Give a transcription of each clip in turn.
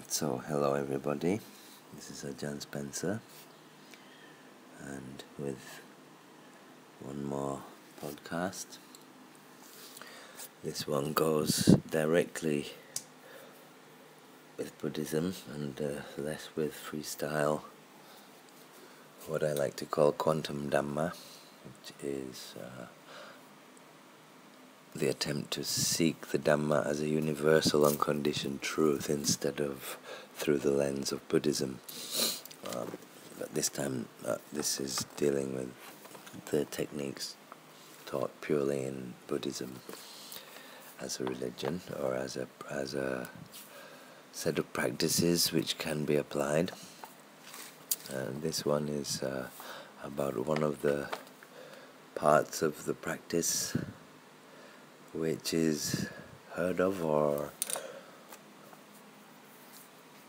So, hello everybody, this is Ajahn Spencer, and with one more podcast. This one goes directly with Buddhism and less with freestyle, what I like to call quantum Dhamma, which is the attempt to seek the Dhamma as a universal unconditioned truth instead of through the lens of Buddhism. But this time this is dealing with the techniques taught purely in Buddhism as a religion, or as a set of practices which can be applied. And this one is about one of the parts of the practice which is heard of or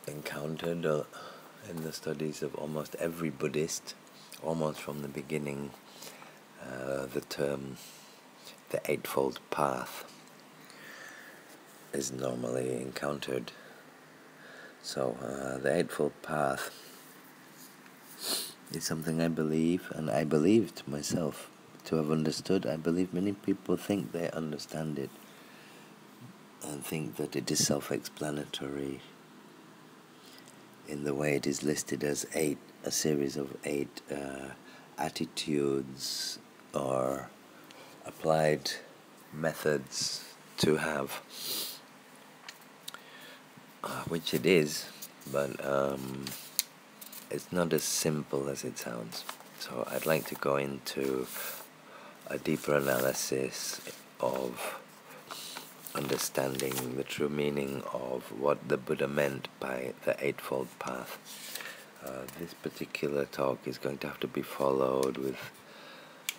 encountered in the studies of almost every Buddhist, almost from the beginning. The term, the Eightfold Path, is normally encountered. So the Eightfold Path is something I believe, and I believed myself to have understood. I believe many people think they understand it and think that it is self-explanatory in the way it is listed as a series of eight attitudes or applied methods to have, which it is, but it's not as simple as it sounds. So I'd like to go into a deeper analysis of understanding the true meaning of what the Buddha meant by the Eightfold Path. This particular talk is going to have to be followed with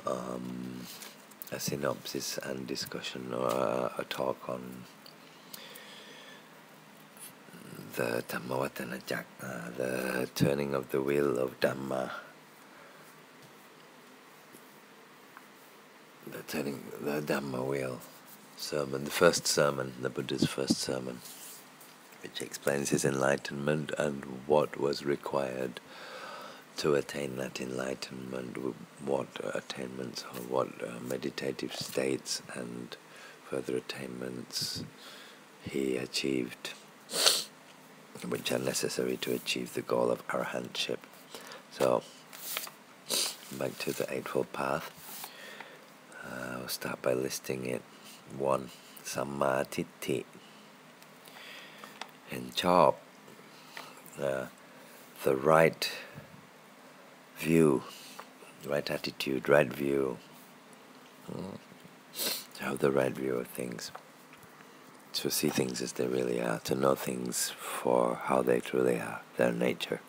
a synopsis and discussion, or a talk on the Dhammavatana Jakka, the turning of the wheel of Dhamma, the Dhamma wheel sermon, the first sermon, the Buddha's first sermon, which explains his enlightenment and what was required to attain that enlightenment, what attainments or what meditative states and further attainments he achieved, which are necessary to achieve the goal of arahantship. So, back to the Eightfold Path. I'll start by listing it. 1. Samma Titti. เห็นชอบ the right view, right attitude, right view, to have the right view of things, to see things as they really are, to know things for how they truly are, their nature,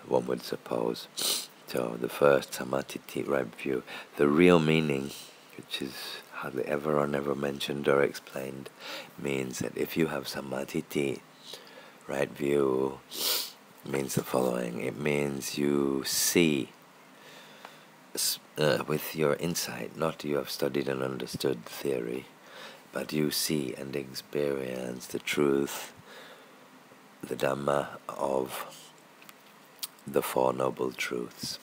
one would suppose. So the first, samatiti, right view, the real meaning, which is hardly ever or never mentioned or explained, means that if you have samatiti, right view, means the following. It means you see with your insight, not you have studied and understood theory, but you see and experience the truth, the Dhamma of the Four Noble Truths.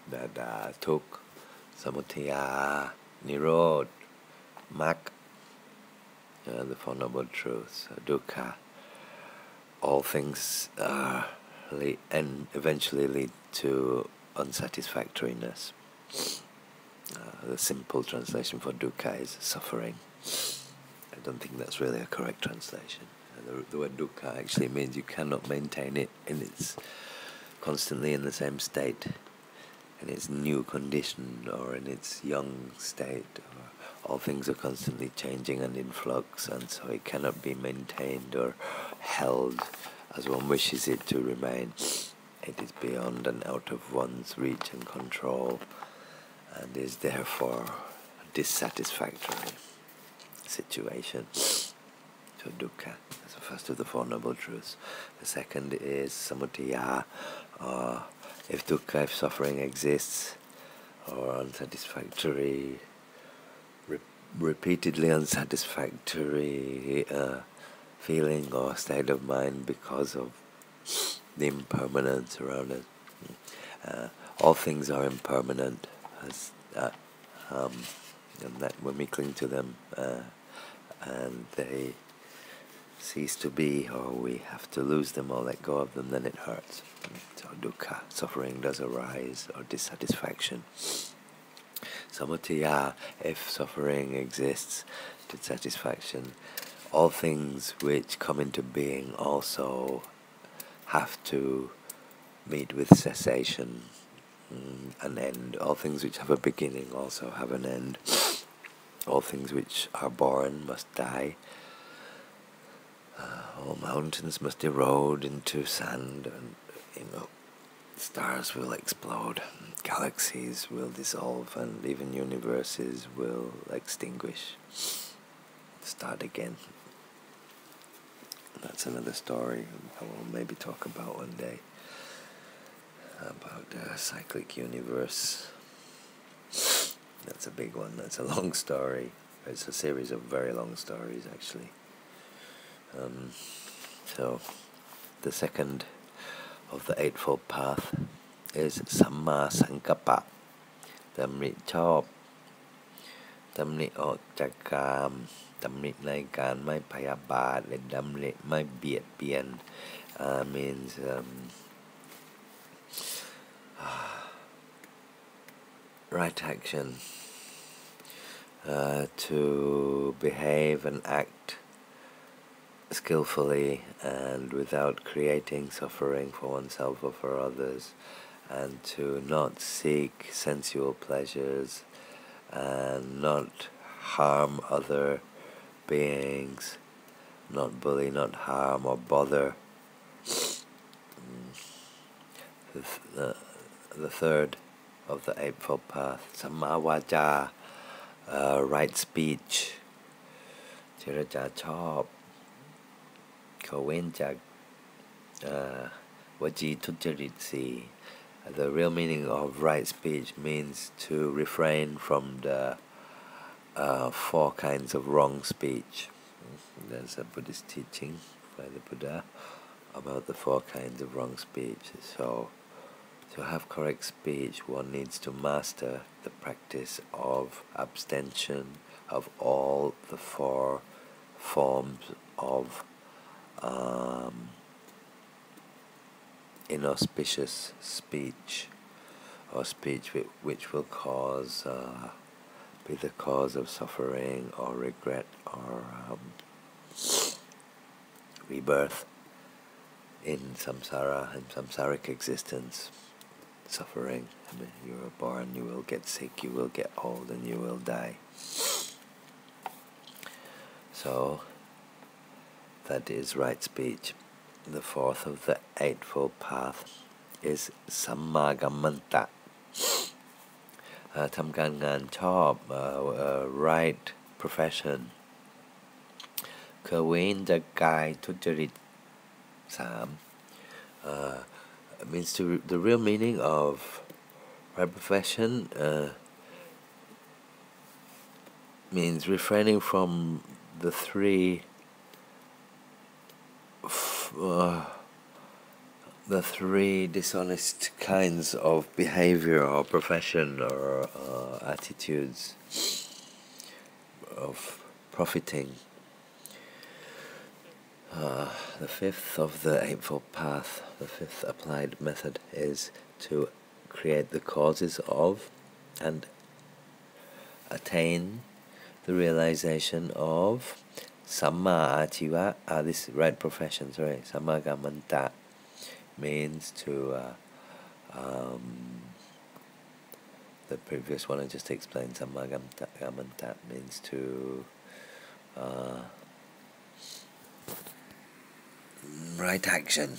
That Tuk, Samudaya, Nirod, Mak, the Four Noble Truths, Dukkha. All things and eventually lead to unsatisfactoriness. The simple translation for dukkha is suffering. I don't think that's really a correct translation. The word dukkha actually means you cannot maintain it constantly in the same state, in its new condition or in its young state. All things are constantly changing and in flux, and so it cannot be maintained or held as one wishes it to remain. It is beyond and out of one's reach and control, and is therefore a dissatisfactory situation. So dukkha, that's the first of the Four Noble Truths. The second is samudaya, if dukkha, if suffering exists, or unsatisfactory, repeatedly unsatisfactory feeling or state of mind because of the impermanence around us. All things are impermanent, as and that when we cling to them and they cease to be, or we have to lose them or let go of them, then it hurts. So dukkha, suffering, does arise, or dissatisfaction. Samudaya, if suffering exists, dissatisfaction, all things which come into being also have to meet with cessation, an end. All things which have a beginning also have an end. All things which are born must die. All mountains must erode into sand, and stars will explode, galaxies will dissolve, and even universes will extinguish, start again. That's another story I will maybe talk about one day, about the cyclic universe. That's a big one. That's a long story. It's a series of very long stories, actually. So the second of the Eightfold Path is Samma Sankappa, ดำริชอบดำริออกจากกามดำริในการไม่พยาบาทและดำริไม่เบียดเบียนmeans right action, to behave and act skillfully and without creating suffering for oneself or for others, and to not seek sensual pleasures and not harm other beings, not bully, not harm or bother. The third of the Eightfold Path, Samma Vaja, right speech, เจรจาชอบเขาเว้นจากวจีทุจริตสี่. The real meaning of right speech means to refrain from the four kinds of wrong speech. There's a Buddhist teaching by the Buddha about the four kinds of wrong speech. So to have correct speech, one needs to master the practice of abstention of all the four forms of inauspicious speech, or speech which will be the cause of suffering or regret or rebirth in samsara and samsaric existence. Suffering. I mean, you are born, you will get sick, you will get old, and you will die. So that is right speech. The fourth of the Eightfold Path is Sammagammanta, ทำการงานชอบ right profession, เว้นจากกายทุจริต means to the real meaning of right profession means refraining from the three dishonest kinds of behavior or profession or attitudes of profiting. The fifth of the Eightfold Path, the fifth applied method, is to create the causes of and attain the realization of Samma Achiva, this right profession, Sammagammanta means to, the previous one I just explained, Sammagammanta means to right action,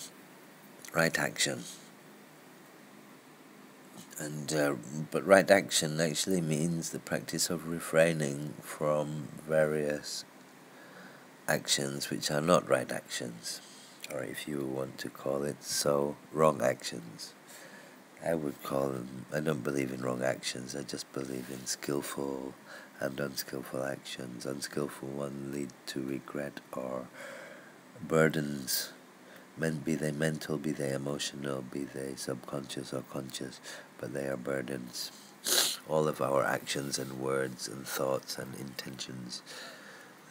and but right action actually means the practice of refraining from various actions which are not right actions, or if you want to call it so, wrong actions. I would call them, I don't believe in wrong actions, I just believe in skillful and unskillful actions. Unskillful one lead to regret or burdens, be they mental, be they emotional, be they subconscious or conscious, but they are burdens. All of our actions and words and thoughts and intentions,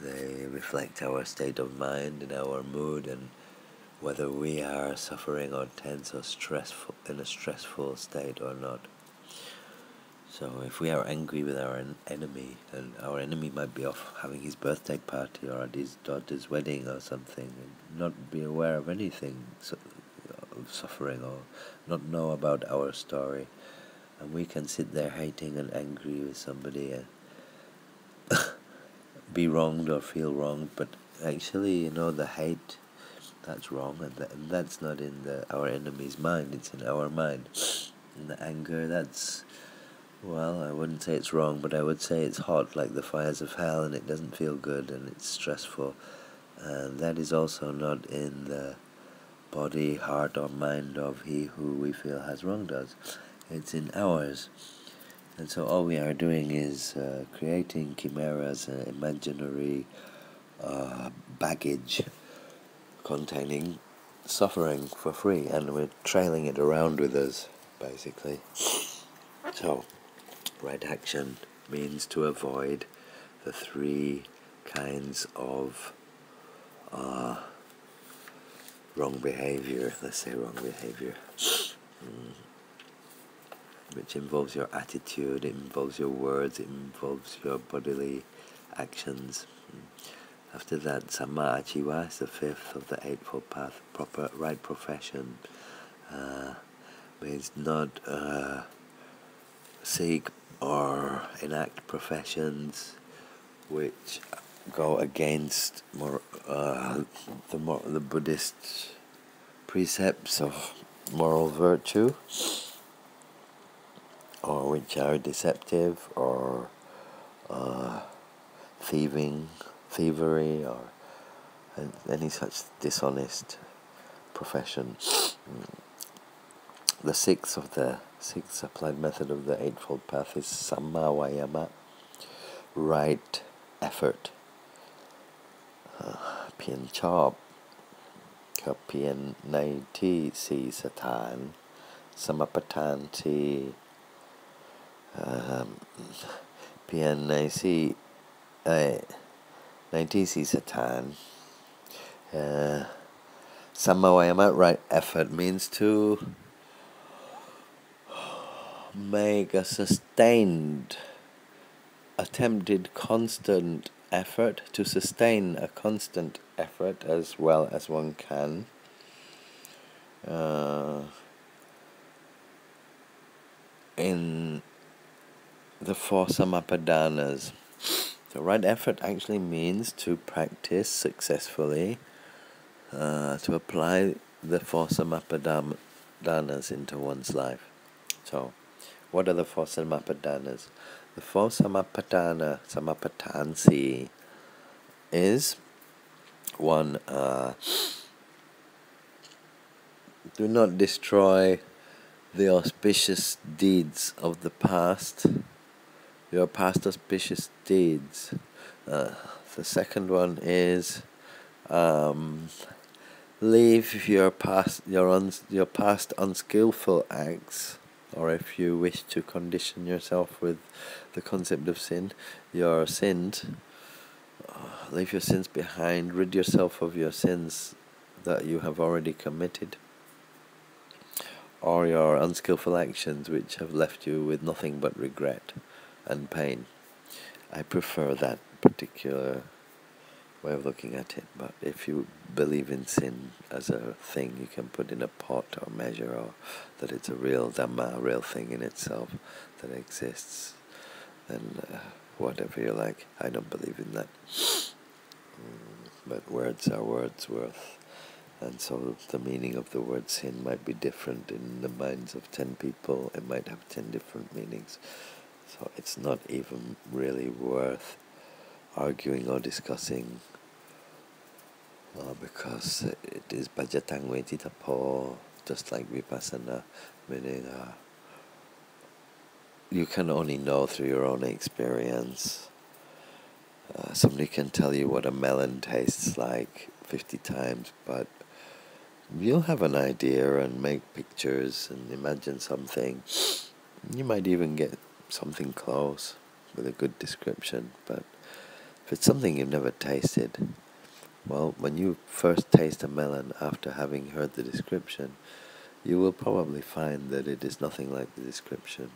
they reflect our state of mind and our mood, and whether we are suffering or tense or stressful, in a stressful state or not. So if we are angry with our enemy, and our enemy might be off having his birthday party or at his daughter's wedding or something, and not be aware of anything of suffering, or not know about our story, and we can sit there hating and angry with somebody and be wronged or feel wronged, but actually, the hate, that's wrong, and that's not in our enemy's mind, it's in our mind. And the anger, that's, well, I wouldn't say it's wrong, but I would say it's hot like the fires of hell, and it doesn't feel good, and it's stressful. And that is also not in the body, heart, or mind of he who we feel has wronged us. It's in ours. And so all we are doing is creating chimeras, imaginary baggage containing suffering for free, and we're trailing it around with us, basically. So, right action means to avoid the three kinds of wrong behavior, let's say wrong behavior, which involves your attitude, it involves your words, it involves your bodily actions. After that, Samma Achiva is the fifth of the Eightfold Path. Proper right profession means not seek or enact professions which go against the Buddhist precepts of moral virtue, or which are deceptive, or thievery, or any such dishonest profession. The sixth applied method of the Eightfold Path is Samma Vayama, right effort. เพียรชอบกับเพียรในที่สี่สถานสมปทานที่เพียรในที่สี่สถานSamma Vayama, right effort, means to make a sustained, attempted, constant effort, to sustain a constant effort as well as one can, in the four samapadanas. So right effort actually means to practice successfully, to apply the four samapadanas into one's life. So, what are the four samapadanas? The four samapatansi is one, do not destroy the auspicious deeds of the past, your past auspicious deeds. The second one is leave your past unskillful acts, or if you wish to condition yourself with the concept of sin, your sins, leave your sins behind, rid yourself of your sins that you have already committed, or your unskillful actions which have left you with nothing but regret and pain. I prefer that particular way of looking at it, but if you believe in sin as a thing you can put in a pot or measure, or that it's a real Dhamma, a real thing in itself that exists, then whatever you like. I don't believe in that. But words are words worth, and so the meaning of the word sin might be different in the minds of 10 people. It might have 10 different meanings, so it's not even really worth arguing or discussing, because it is bhajatang vetitapo, just like vipassana, meaning you can only know through your own experience. Somebody can tell you what a melon tastes like 50 times, but you'll have an idea and make pictures and imagine something. You might even get something close with a good description, but if it's something you've never tasted, well, when you first taste a melon after having heard the description, you will probably find that it is nothing like the description,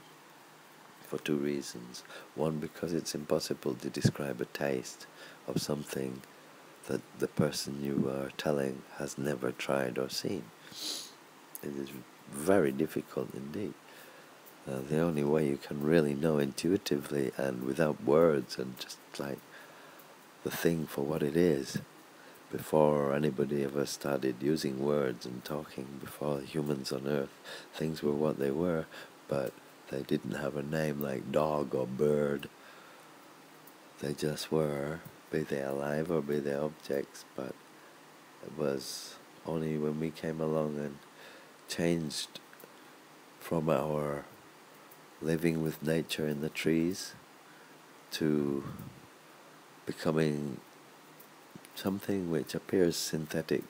for two reasons. One, because it's impossible to describe a taste of something that the person you are telling has never tried or seen. It is very difficult indeed. The only way you can really know intuitively and without words and just like the thing for what it is, before anybody ever started using words and talking, before humans on earth, things were what they were, but they didn't have a name like dog or bird. They just were, be they alive or be they objects, but it was only when we came along and changed from our living with nature in the trees to becoming something which appears synthetic,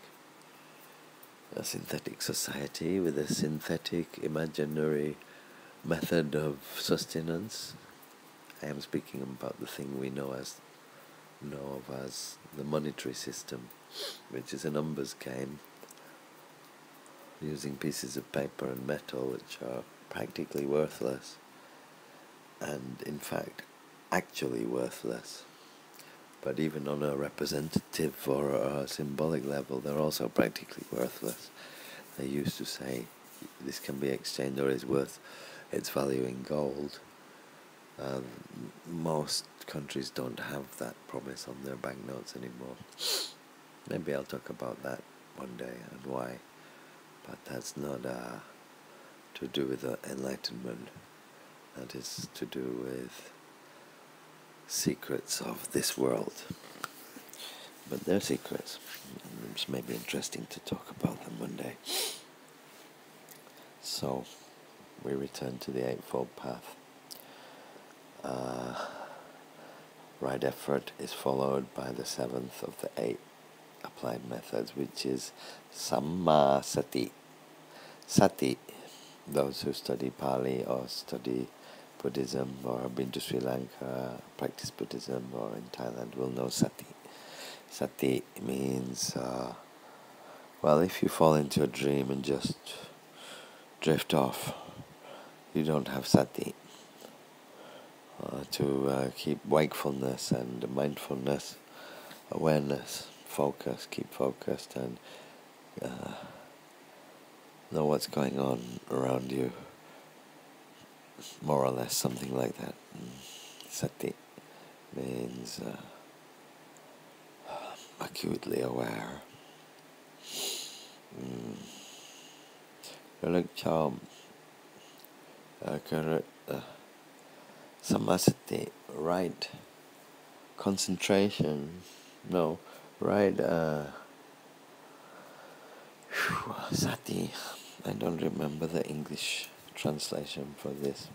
a synthetic society with a synthetic imaginary method of sustenance. I am speaking about the thing we know of as the monetary system, which is a numbers game using pieces of paper and metal which are practically worthless and in fact actually worthless. But even on a representative or a symbolic level, they're also practically worthless. They used to say this can be exchanged or is worth its value in gold. Most countries don't have that promise on their banknotes anymore. Maybe I'll talk about that one day and why. But that's not to do with the Enlightenment. That is to do with secrets of this world. But they're secrets. It's maybe interesting to talk about them one day. So, we return to the Eightfold Path. Right effort is followed by the seventh of the 8 applied methods, which is Samma Sati. Sati, those who study Pali or study Buddhism or have been to Sri Lanka, practice Buddhism, or in Thailand will know Sati. Sati means, well, if you fall into a dream and just drift off, you don't have Sati. To keep wakefulness and mindfulness, awareness, focus, keep focused and know what's going on around you, more or less something like that. Sati means acutely aware. ระลึกชอบSamasati, right concentration, no, right Sati, I don't remember the English translation for this.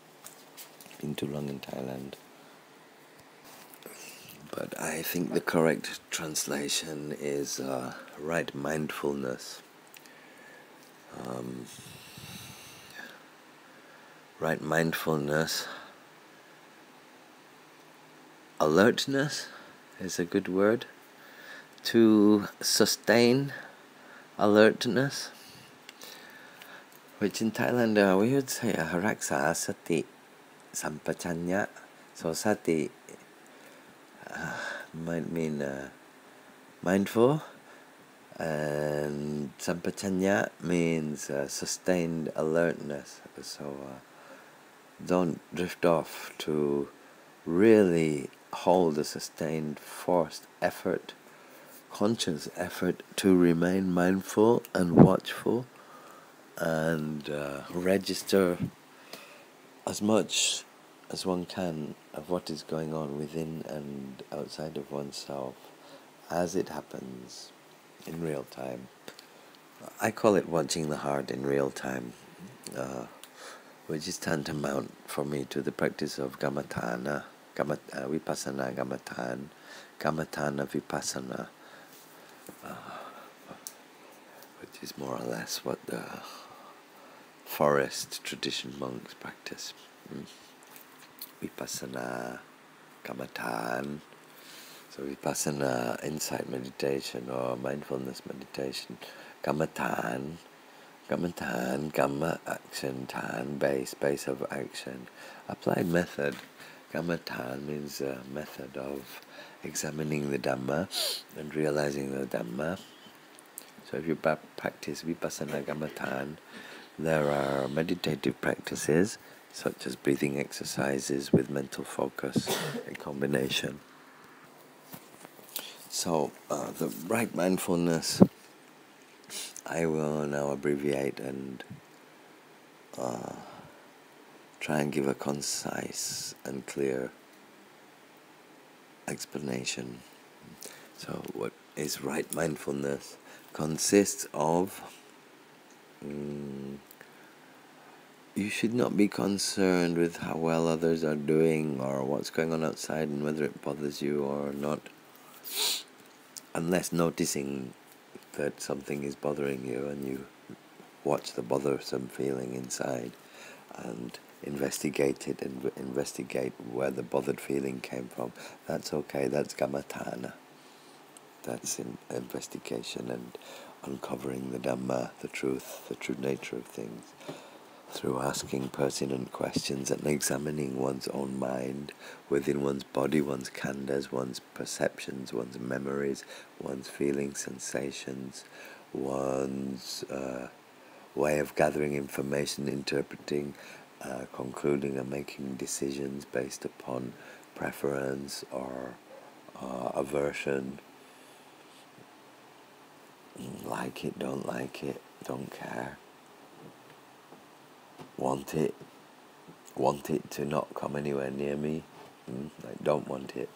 Been too long in Thailand. But I think the correct translation is right mindfulness. Right mindfulness. Alertness is a good word. To sustain alertness, which in Thailand we would say raksa sati sampachanya. So sati might mean mindful, and sampachanya means sustained alertness. So don't drift off, to really hold a sustained forced effort, conscious effort to remain mindful and watchful and register as much as one can of what is going on within and outside of oneself as it happens in real time. I call it watching the heart in real time, which is tantamount for me to the practice of Gamatana, Vipassana Gamatana, Gamatana Vipassana. is more or less what the forest tradition monks practice. Vipassana, kamatan. So vipassana, insight meditation or mindfulness meditation. Kamatan, kama action, tan, base of action. Applied method. Kamatan means a method of examining the Dhamma and realizing the Dhamma. So if you practice vipassana kamatan, there are meditative practices such as breathing exercises with mental focus in combination. So the right mindfulness, I will now abbreviate and try and give a concise and clear explanation. So what is right mindfulness? Consists of you should not be concerned with how well others are doing or what's going on outside and whether it bothers you or not, unless noticing that something is bothering you and you watch the bothersome feeling inside and investigate it and investigate where the bothered feeling came from. That's okay, that's gamatana. That's investigation and uncovering the Dhamma, the truth, the true nature of things, through asking pertinent questions and examining one's own mind, within one's body, one's khandhas, one's perceptions, one's memories, one's feelings, sensations, one's way of gathering information, interpreting, concluding and making decisions based upon preference or aversion. Like it, don't care. Want it to not come anywhere near me. Like don't want it.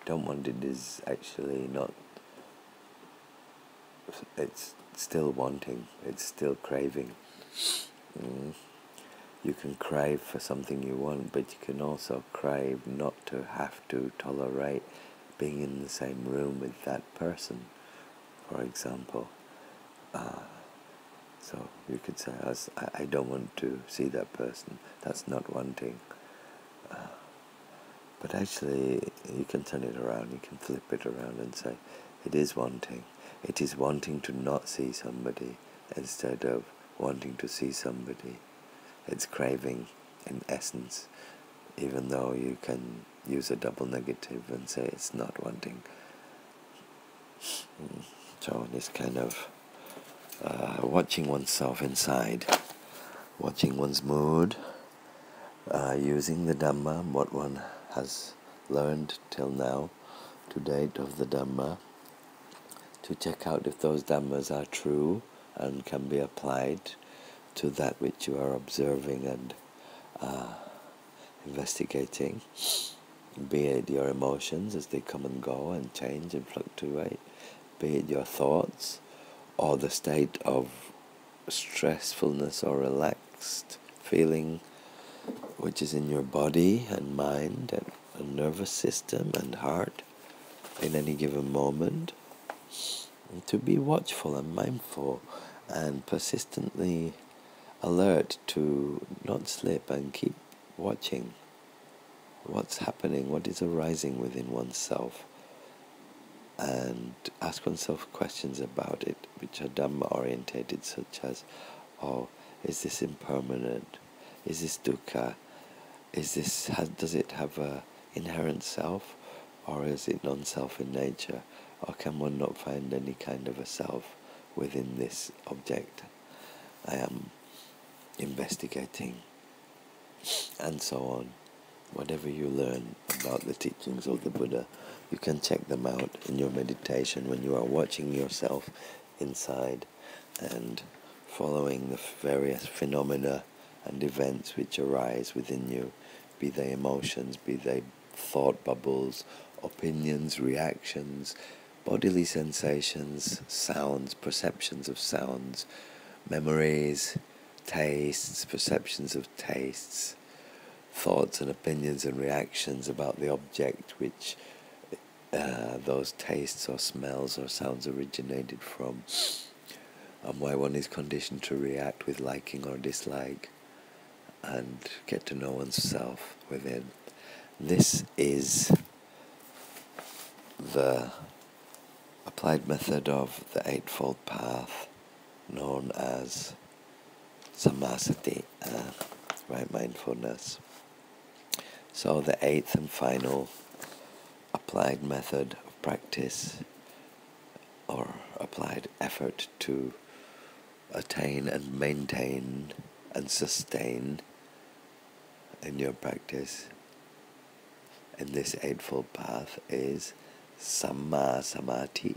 Don't want it is actually not. It's still wanting. It's still craving. You can crave for something you want, but you can also crave not to have to tolerate being in the same room with that person, for example. So you could say, I don't want to see that person. That's not wanting. But actually, you can turn it around. You can flip it around and say, it is wanting. It is wanting to not see somebody instead of wanting to see somebody. It's craving in essence, even though you can use a double negative and say it's not wanting. So this kind of watching oneself inside, watching one's mood, using the Dhamma, what one has learned till now, to date of the Dhamma, to check out if those Dhammas are true and can be applied to that which you are observing and investigating, be it your emotions as they come and go and change and fluctuate, be it your thoughts, or the state of stressfulness or relaxed feeling which is in your body and mind and nervous system and heart in any given moment. And to be watchful and mindful and persistently alert to not slip and keep watching what's happening, what is arising within oneself, and ask oneself questions about it which are Dhamma orientated, such as, is this impermanent? Is this dukkha? Does it have a inherent self, or is it non-self in nature, or can one not find any kind of a self within this object I am investigating, and so on. Whatever you learn about the teachings of the Buddha, you can check them out in your meditation when you are watching yourself inside and following the various phenomena and events which arise within you, be they emotions, be they thought bubbles, opinions, reactions, bodily sensations, sounds, perceptions of sounds, memories, tastes, perceptions of tastes, thoughts and opinions and reactions about the object which those tastes or smells or sounds originated from, and why one is conditioned to react with liking or dislike, and get to know oneself within. This is the applied method of the Eightfold Path, known as Sammasati, right mindfulness. So the eighth and final applied method of practice, or applied effort to attain and maintain and sustain in your practice in this Eightfold Path, is Samma Samadhi,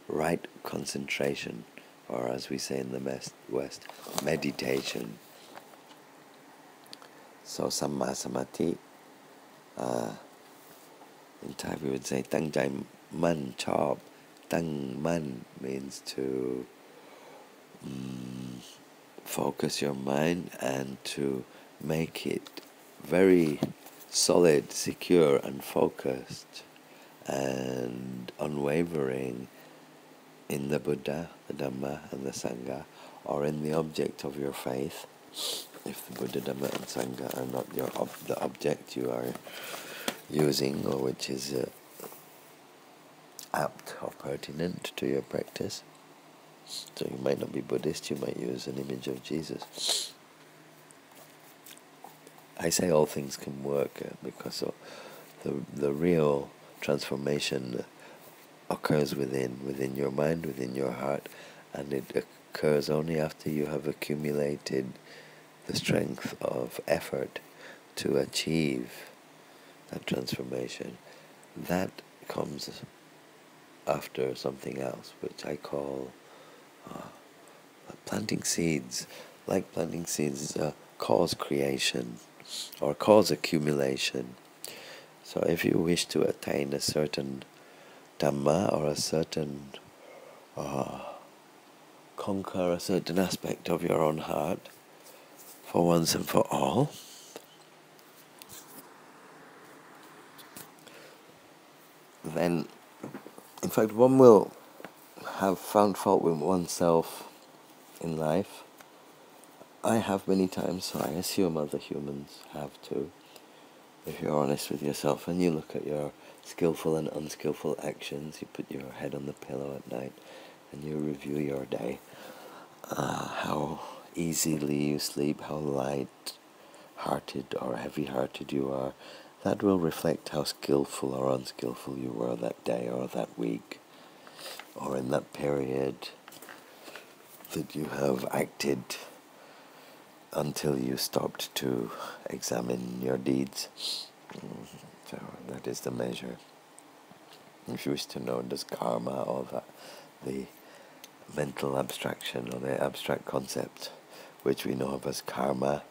right concentration, or as we say in the West, meditation. So Samma Samadhi, in Thai we would say Tang Jai Man Chop. Tang Man means to focus your mind and to make it very solid, secure and focused and unwavering in the Buddha, the Dhamma and the Sangha, or in the object of your faith. If the Buddha, Dhamma and Sangha are not the object you are using, or which is apt or pertinent to your practice. So you might not be Buddhist, you might use an image of Jesus. I say all things can work because the real transformation occurs within your mind, within your heart, and it occurs only after you have accumulated the strength of effort to achieve that transformation. That comes after something else, which I call planting seeds. Like planting seeds cause creation or cause accumulation. So if you wish to attain a certain Dhamma or a certain conquer a certain aspect of your own heart for once and for all, then in fact one will have found fault with oneself in life. I have many times, so I assume other humans have too. If you're honest with yourself and you look at your skillful and unskillful actions, you put your head on the pillow at night and you review your day, how easily you sleep, how light-hearted or heavy-hearted you are, that will reflect how skillful or unskillful you were that day or that week or in that period that you have acted until you stopped to examine your deeds. So that is the measure. If you wish to know, does karma, or the mental abstraction or the abstract concept which we know of as karma,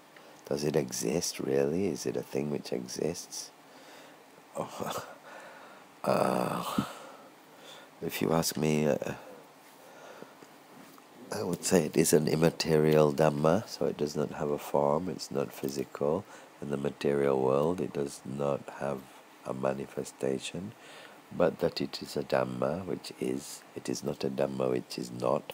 does it exist really? Is it a thing which exists? If you ask me, I would say it is an immaterial Dhamma, so it does not have a form, it's not physical. In the material world it does not have a manifestation, but that it is a Dhamma which is, it is not a Dhamma which is not.